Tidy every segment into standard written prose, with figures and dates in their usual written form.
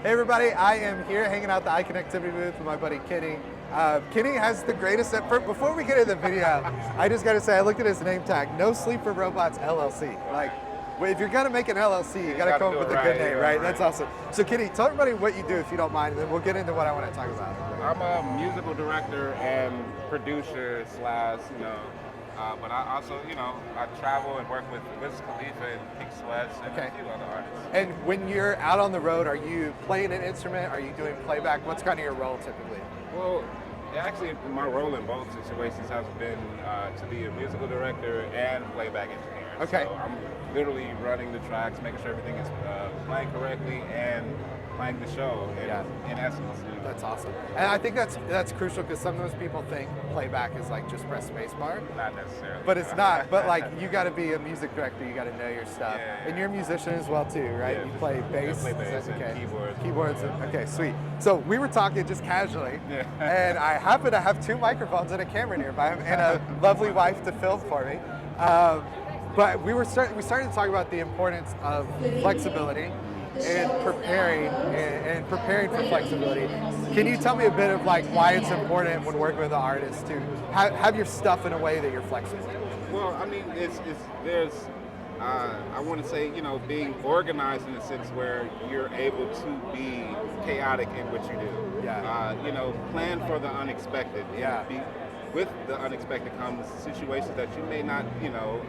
Hey everybody, I am here hanging out the iConnectivity booth with my buddy Kenny. Kenny has the greatest, before we get into the video, I just gotta say, I looked at his name tag, No Sleep for Robots LLC. Like, well, if you're gonna make an LLC, you gotta come up with a good name, right? That's awesome. So Kenny, tell everybody what you do if you don't mind, and then we'll get into what I wanna talk about. I'm a musical director and producer slash, but I also, I travel and work with Wiz Khalifa and Pink Sweats and a few other artists. And when you're out on the road, are you playing an instrument? Are you doing playback? What's kind of your role typically? Well, actually, my role in both situations has been to be a musical director and playback engineer. Okay. So I'm literally running the tracks, making sure everything is playing correctly and playing the show in essence. That's awesome. And I think that's crucial because sometimes people think playback is like just press spacebar. Not necessarily. But it's not. But like you got to be a music director, you got to know your stuff. Yeah. And you're a musician as well too, right? Yeah, you play bass. I play bass and keyboards. Keyboards. Okay, sweet. So we were talking just casually, and I happen to have two microphones and a camera nearby and a lovely wife to film for me. But we started to talk about the importance of flexibility and preparing for flexibility. Can you tell me a bit of like why it's important when working with an artist to have your stuff in a way that you're flexible? Well, I mean, there's I want to say, being organized in a sense where you're able to be chaotic in what you do. Yeah. Plan for the unexpected. Yeah. With the unexpected comes situations that you may not,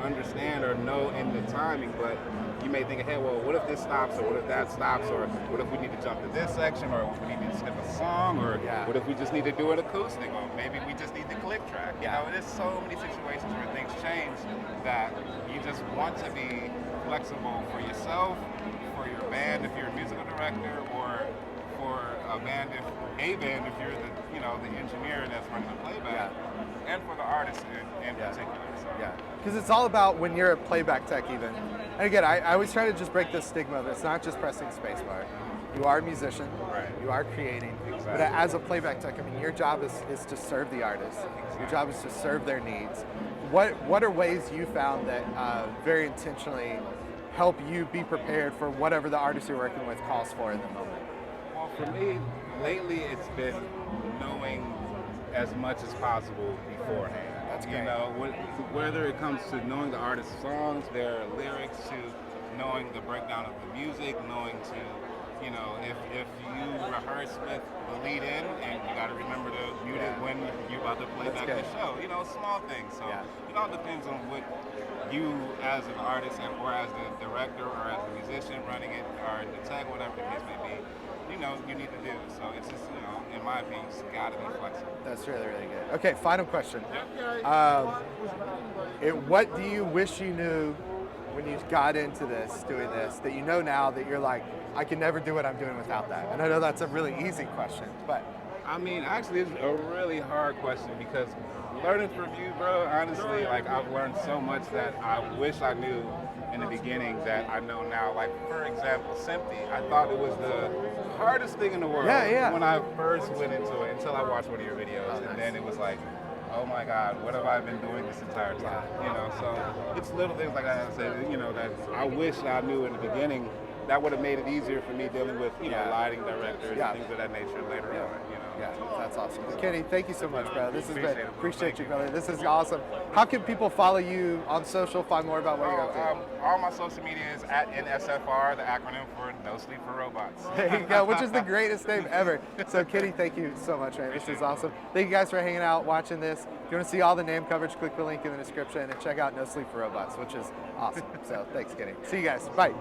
understand or know in the timing, but you may think ahead, well, what if this stops, or what if that stops, or what if we need to jump to this section, or what if we need to skip a song, or what if we just need to do an acoustic, or maybe we just need the click track. There's so many situations where things change that you just want to be flexible for yourself, for your band if you're a musical director, or for a band if you're the engineer that's running the playback, and for the artist in particular. So. Yeah, because it's all about when you're a playback tech even. And again, I always try to just break this stigma of it's not just pressing spacebar. You are a musician, you are creating, but as a playback tech, I mean, your job is to serve the artist. Your job is to serve their needs. What are ways you found that very intentionally help you be prepared for whatever the artist you're working with calls for in the moment? Well, for me, lately it's been knowing as much as possible beforehand. That's great. Whether it comes to knowing the artist's songs, their lyrics, to knowing the breakdown of the music, knowing to, if you rehearse with the lead in and you got to remember to mute it when you're about to play back the show. Small things. So it all depends on what you as an artist or as the director or as a musician running it or the tech, whatever the case may be, you need to do. So it's just, in my opinion, you just gotta be flexible. That's really, really good. Okay, final question. What do you wish you knew when you got into doing this, that you know now that you're like, I can never do what I'm doing without that? And I know that's a really easy question, but. I mean, actually, it's a really hard question because learning from you, bro, honestly, like I've learned so much that I wish I knew in the beginning that I know now. Like, for example, Simpy, I thought it was the hardest thing in the world when I first went into it until I watched one of your videos. And then it was like, oh my God, what have I been doing this entire time? So it's little things like that I say, that I wish I knew in the beginning. That would have made it easier for me dealing with, lighting directors and things of that nature later on. Yeah, that's awesome. Kenny, thank you so much, bro. This has been, appreciate you, brother. This is awesome. How can people follow you on social, find more about what you're up to? All my social media is at NSFR, the acronym for No Sleep for Robots. There you go, which is the greatest name ever. So Kenny, thank you so much, man. This is awesome. Thank you guys for hanging out, watching this. If you want to see all the NAMM coverage, click the link in the description and check out No Sleep for Robots, which is awesome. So thanks, Kenny. See you guys. Bye.